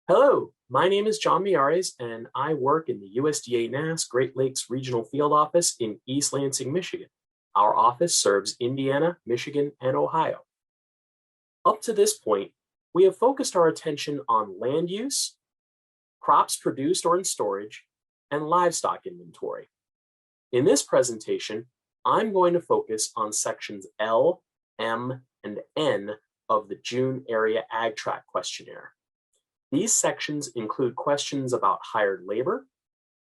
Hello, my name is John Miares, and I work in the USDA NASS Great Lakes Regional Field Office in East Lansing, Michigan. Our office serves Indiana, Michigan, and Ohio. Up to this point, we have focused our attention on land use, crops produced or in storage, and livestock inventory. In this presentation, I'm going to focus on sections L, M, and N of the June Area Ag Tract Questionnaire. These sections include questions about hired labor,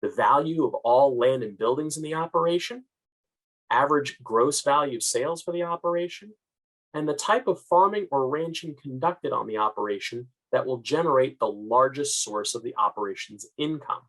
the value of all land and buildings in the operation, average gross value sales for the operation, and the type of farming or ranching conducted on the operation that will generate the largest source of the operation's income.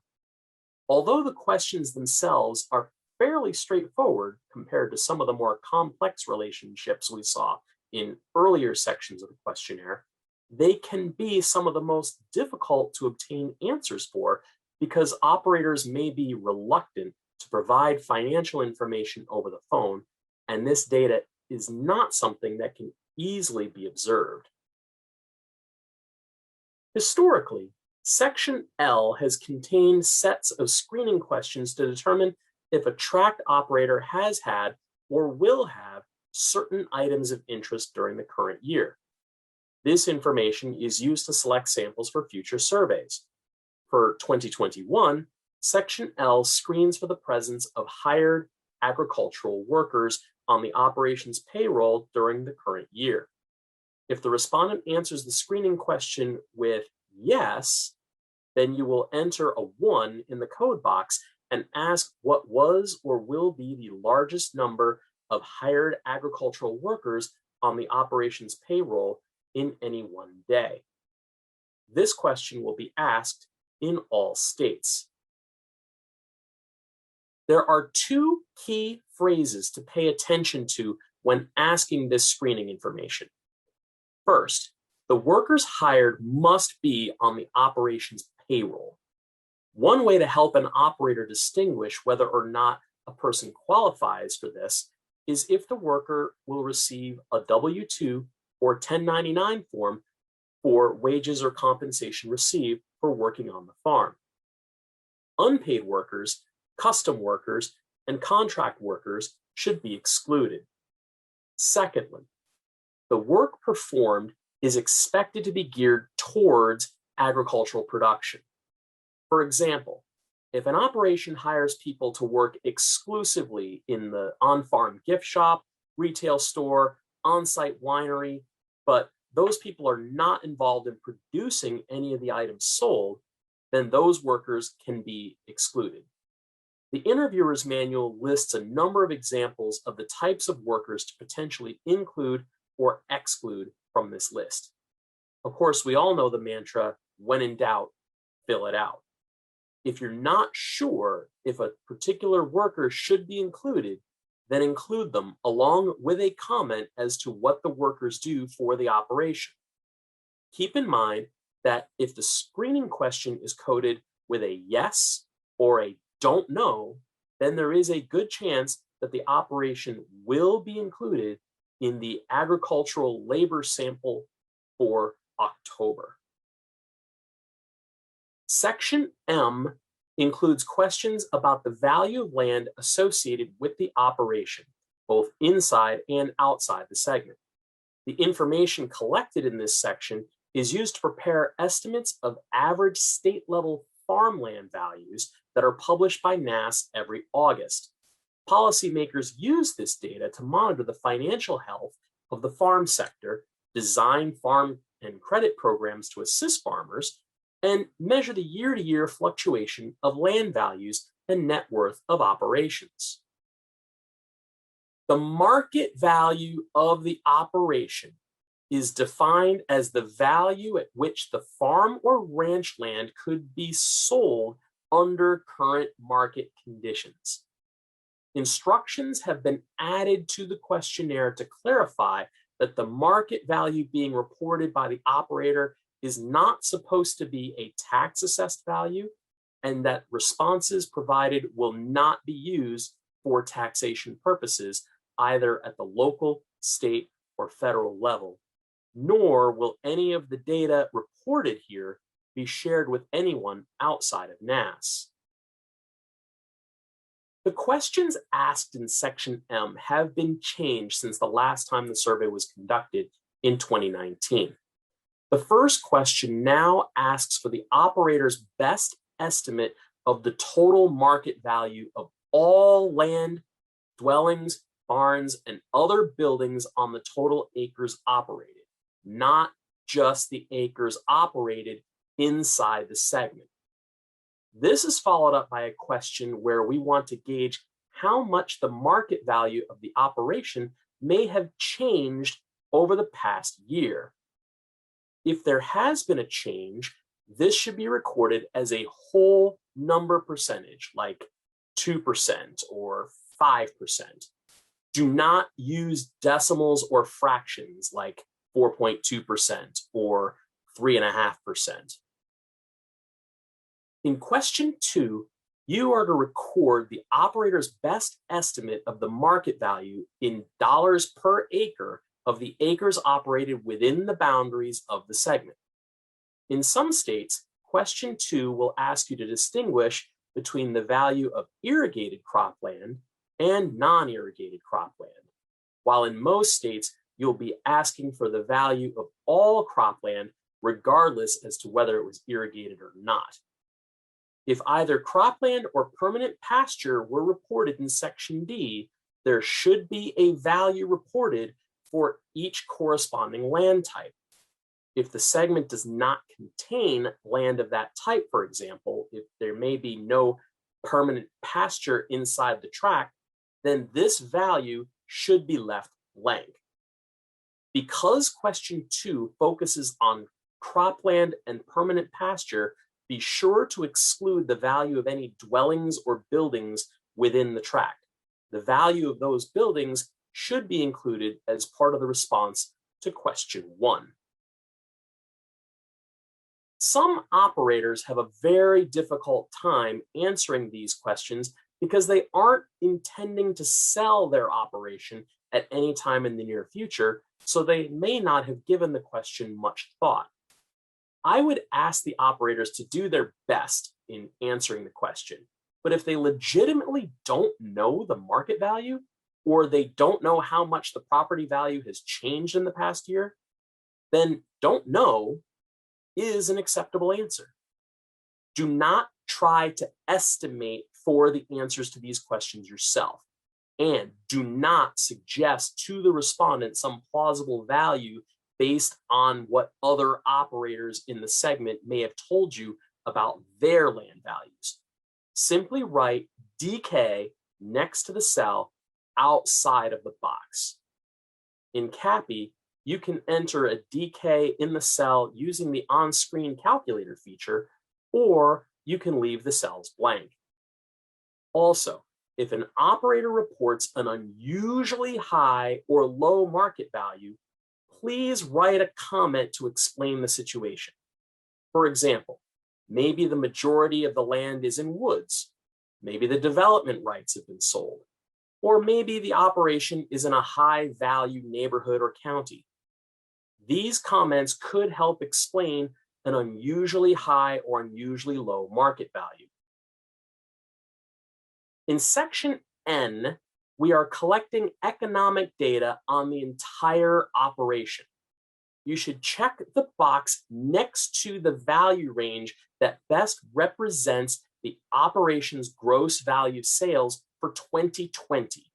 Although the questions themselves are fairly straightforward compared to some of the more complex relationships we saw in earlier sections of the questionnaire, they can be some of the most difficult to obtain answers for because operators may be reluctant to provide financial information over the phone, and this data is not something that can easily be observed. Historically, Section L has contained sets of screening questions to determine if a tract operator has had or will have certain items of interest during the current year. This information is used to select samples for future surveys. For 2021, Section L screens for the presence of hired agricultural workers on the operation's payroll during the current year. If the respondent answers the screening question with yes, then you will enter a 1 in the code box and ask what was or will be the largest number of hired agricultural workers on the operation's payroll in any one day. This question will be asked in all states. There are two key phrases to pay attention to when asking this screening information. First, the workers hired must be on the operation's payroll. One way to help an operator distinguish whether or not a person qualifies for this is if the worker will receive a W-2 or 1099 form for wages or compensation received for working on the farm. Unpaid workers, custom workers, and contract workers should be excluded. Secondly, the work performed is expected to be geared towards agricultural production. For example, if an operation hires people to work exclusively in the on-farm gift shop, retail store, on-site winery, but those people are not involved in producing any of the items sold, then those workers can be excluded. The interviewer's manual lists a number of examples of the types of workers to potentially include or exclude from this list. Of course, we all know the mantra, when in doubt, fill it out. If you're not sure if a particular worker should be included, then include them along with a comment as to what the workers do for the operation. Keep in mind that if the screening question is coded with a yes or a don't know, then there is a good chance that the operation will be included in the agricultural labor sample for October. Section M includes questions about the value of land associated with the operation, both inside and outside the segment. The information collected in this section is used to prepare estimates of average state-level farmland values that are published by NASS every August. Policymakers use this data to monitor the financial health of the farm sector, design farm and credit programs to assist farmers, and measure the year-to-year fluctuation of land values and net worth of operations. The market value of the operation is defined as the value at which the farm or ranch land could be sold under current market conditions. Instructions have been added to the questionnaire to clarify that the market value being reported by the operator is not supposed to be a tax-assessed value, and that responses provided will not be used for taxation purposes, either at the local, state, or federal level, nor will any of the data reported here be shared with anyone outside of NASS. The questions asked in Section M have been changed since the last time the survey was conducted in 2019. The first question now asks for the operator's best estimate of the total market value of all land, dwellings, barns, and other buildings on the total acres operated, not just the acres operated inside the segment. This is followed up by a question where we want to gauge how much the market value of the operation may have changed over the past year. If there has been a change, this should be recorded as a whole number percentage, like 2% or 5%. Do not use decimals or fractions like 4.2% or 3.5%. In question 2, you are to record the operator's best estimate of the market value in dollars per acre of the acres operated within the boundaries of the segment. In some states, question 2 will ask you to distinguish between the value of irrigated cropland and non-irrigated cropland, while in most states, you'll be asking for the value of all cropland regardless as to whether it was irrigated or not. If either cropland or permanent pasture were reported in Section D, there should be a value reported for each corresponding land type. If the segment does not contain land of that type, for example, if there may be no permanent pasture inside the tract, then this value should be left blank. Because question 2 focuses on cropland and permanent pasture, be sure to exclude the value of any dwellings or buildings within the tract. The value of those buildings should be included as part of the response to question 1. Some operators have a very difficult time answering these questions because they aren't intending to sell their operation at any time in the near future, so they may not have given the question much thought. I would ask the operators to do their best in answering the question, but if they legitimately don't know the market value, or they don't know how much the property value has changed in the past year, then don't know is an acceptable answer. Do not try to estimate for the answers to these questions yourself, and do not suggest to the respondent some plausible value based on what other operators in the segment may have told you about their land values. Simply write DK next to the cell outside of the box. In CAPI, you can enter a DK in the cell using the on-screen calculator feature, or you can leave the cells blank. Also, if an operator reports an unusually high or low market value, please write a comment to explain the situation. For example, maybe the majority of the land is in woods, maybe the development rights have been sold, or maybe the operation is in a high-value neighborhood or county. These comments could help explain an unusually high or unusually low market value. In Section N, we are collecting economic data on the entire operation. You should check the box next to the value range that best represents the operation's gross value sales for 2020.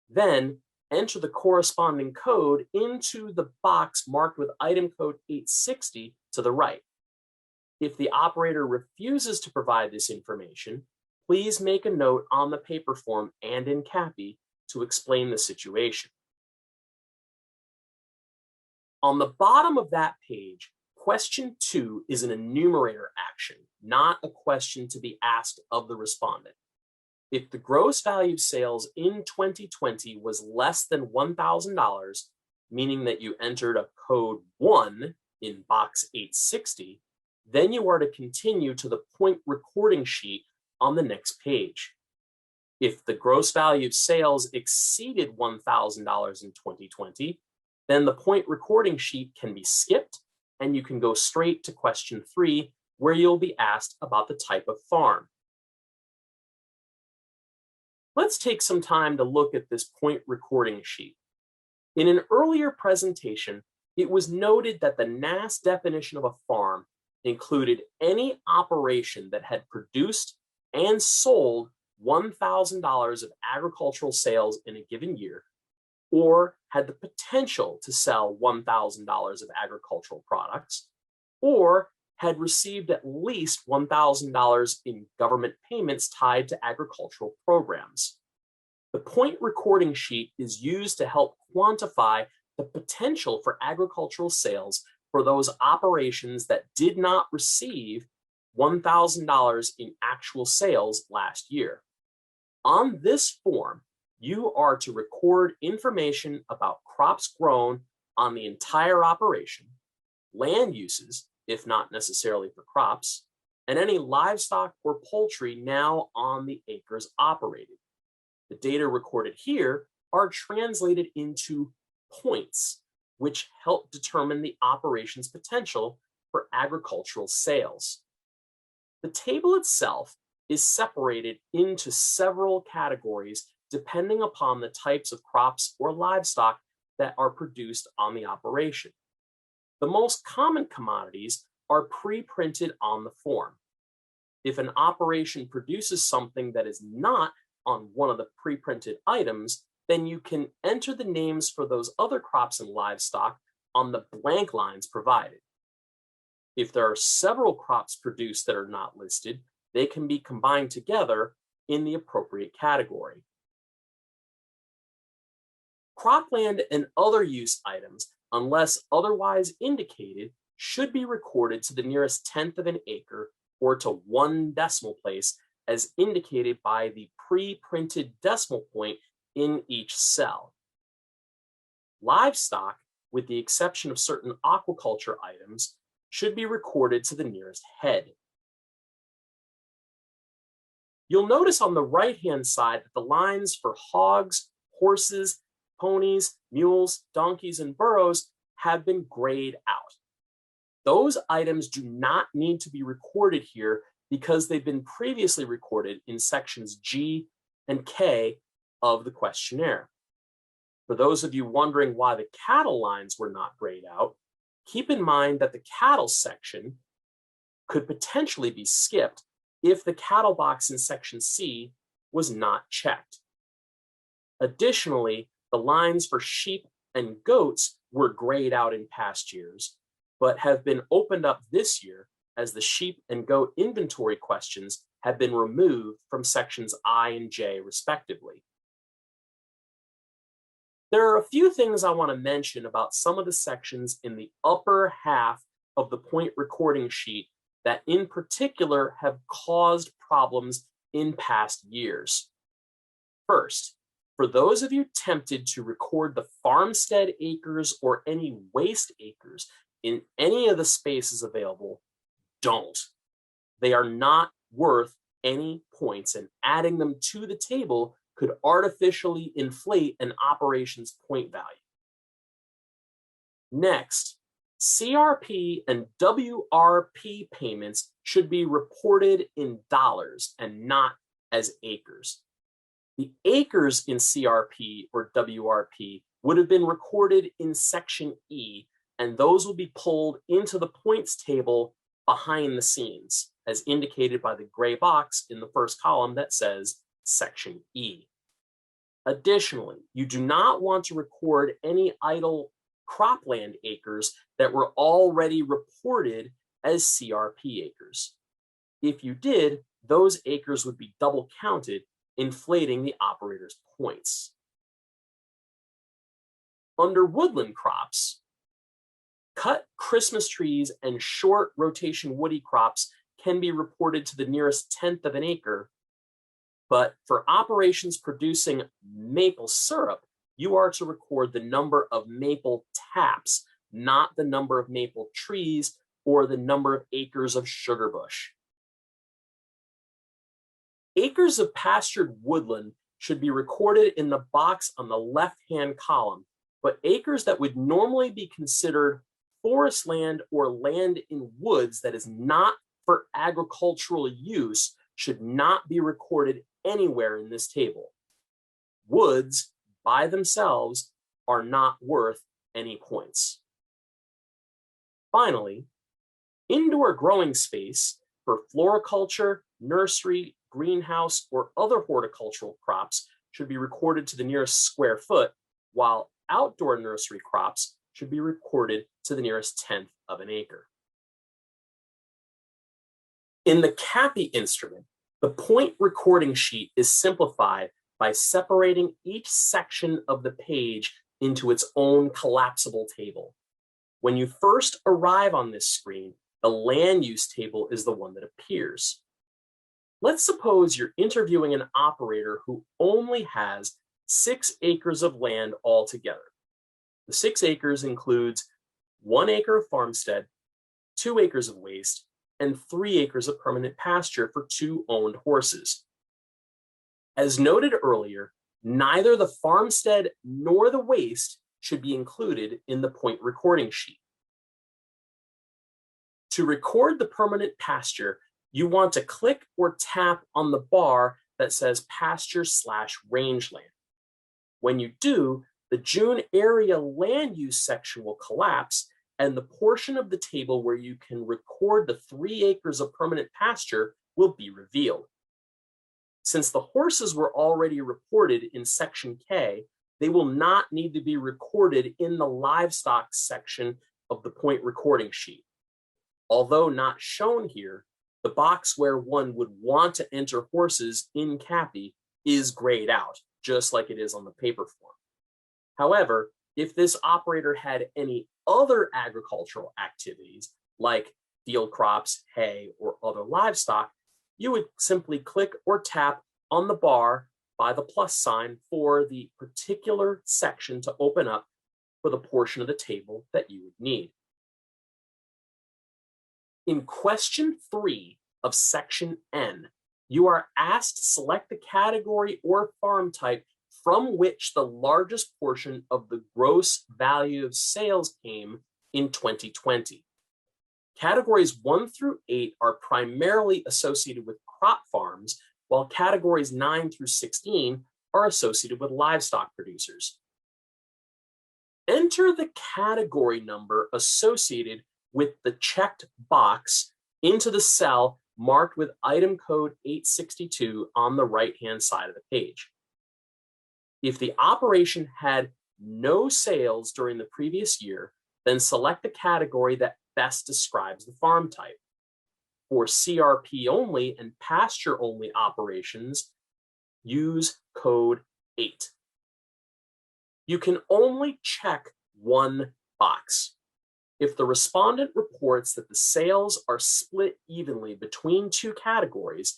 Then enter the corresponding code into the box marked with item code 860 to the right. If the operator refuses to provide this information, please make a note on the paper form and in CAPI to explain the situation. On the bottom of that page, question 2 is an enumerator action, not a question to be asked of the respondent. If the gross value of sales in 2020 was less than $1,000, meaning that you entered a code 1 in box 860, then you are to continue to the point recording sheet on the next page. If the gross value of sales exceeded $1,000 in 2020, then the point recording sheet can be skipped and you can go straight to question 3 where you'll be asked about the type of farm. Let's take some time to look at this point recording sheet. In an earlier presentation, it was noted that the NASS definition of a farm included any operation that had produced and sold $1,000 of agricultural sales in a given year, or had the potential to sell $1,000 of agricultural products, or had received at least $1,000 in government payments tied to agricultural programs. The point recording sheet is used to help quantify the potential for agricultural sales for those operations that did not receive $1,000 in actual sales last year. On this form, you are to record information about crops grown on the entire operation, land uses, if not necessarily for crops, and any livestock or poultry now on the acres operated. The data recorded here are translated into points, which help determine the operation's potential for agricultural sales. The table itself is separated into several categories depending upon the types of crops or livestock that are produced on the operation. The most common commodities are pre-printed on the form. If an operation produces something that is not on one of the pre-printed items, then you can enter the names for those other crops and livestock on the blank lines provided. If there are several crops produced that are not listed, they can be combined together in the appropriate category. Cropland and other use items, unless otherwise indicated, should be recorded to the nearest tenth of an acre or to 1 decimal place as indicated by the pre-printed decimal point in each cell. Livestock, with the exception of certain aquaculture items, should be recorded to the nearest head. You'll notice on the right-hand side that the lines for hogs, horses, ponies, mules, donkeys, and burros have been grayed out. Those items do not need to be recorded here because they've been previously recorded in sections G and K of the questionnaire. For those of you wondering why the cattle lines were not grayed out, keep in mind that the cattle section could potentially be skipped if the cattle box in section C was not checked. Additionally, the lines for sheep and goats were grayed out in past years, but have been opened up this year as the sheep and goat inventory questions have been removed from sections I and J respectively. There are a few things I want to mention about some of the sections in the upper half of the point recording sheet that in particular have caused problems in past years. First, for those of you tempted to record the farmstead acres or any waste acres in any of the spaces available, don't. They are not worth any points, and adding them to the table could artificially inflate an operation's point value. Next, CRP and WRP payments should be reported in dollars and not as acres. The acres in CRP or WRP would have been recorded in section E, and those will be pulled into the points table behind the scenes, as indicated by the gray box in the first column that says section E. Additionally, you do not want to record any idle cropland acres that were already reported as CRP acres. If you did, those acres would be double counted, inflating the operator's points. Under woodland crops, cut Christmas trees and short rotation woody crops can be reported to the nearest tenth of an acre, but for operations producing maple syrup, you are to record the number of maple taps, not the number of maple trees or the number of acres of sugar bush. Acres of pastured woodland should be recorded in the box on the left-hand column, but acres that would normally be considered forest land or land in woods that is not for agricultural use should not be recorded anywhere in this table. Woods, by themselves, are not worth any points. Finally, indoor growing space for floriculture, nursery, greenhouse, or other horticultural crops should be recorded to the nearest square foot, while outdoor nursery crops should be recorded to the nearest tenth of an acre. In the CAPI instrument, the point recording sheet is simplified by separating each section of the page into its own collapsible table. When you first arrive on this screen, the land use table is the one that appears. Let's suppose you're interviewing an operator who only has 6 acres of land altogether. The 6 acres includes 1 acre of farmstead, 2 acres of waste, and 3 acres of permanent pasture for 2 owned horses. As noted earlier, neither the farmstead nor the waste should be included in the point recording sheet. To record the permanent pasture, you want to click or tap on the bar that says pasture/rangeland. When you do, the June area land use section will collapse, and the portion of the table where you can record the 3 acres of permanent pasture will be revealed. Since the horses were already reported in section K, they will not need to be recorded in the livestock section of the point recording sheet. Although not shown here, the box where one would want to enter horses in CAPI is grayed out, just like it is on the paper form. However, if this operator had any other agricultural activities, like field crops, hay, or other livestock, you would simply click or tap on the bar by the plus sign for the particular section to open up for the portion of the table that you would need. In question 3 of section N, you are asked to select the category or farm type from which the largest portion of the gross value of sales came in 2020. Categories 1 through 8 are primarily associated with crop farms, while categories 9 through 16 are associated with livestock producers. Enter the category number associated with the checked box into the cell marked with item code 862 on the right-hand side of the page. If the operation had no sales during the previous year, then select the category that best describes the farm type. For CRP only and pasture only operations, use code 8. You can only check one box. If the respondent reports that the sales are split evenly between 2 categories,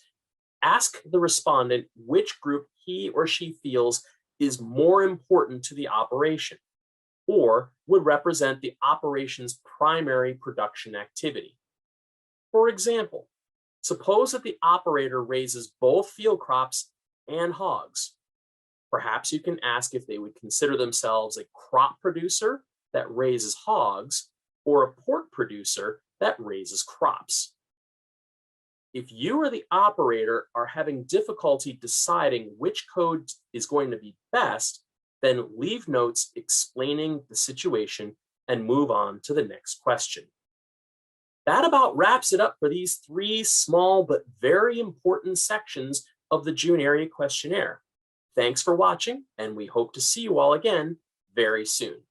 ask the respondent which group he or she feels is more important to the operation or would represent the operation's primary production activity. For example, suppose that the operator raises both field crops and hogs. Perhaps you can ask if they would consider themselves a crop producer that raises hogs or a pork producer that raises crops. If you or the operator are having difficulty deciding which code is going to be best, then leave notes explaining the situation and move on to the next question. That about wraps it up for these 3 small but very important sections of the June area questionnaire. Thanks for watching, and we hope to see you all again very soon.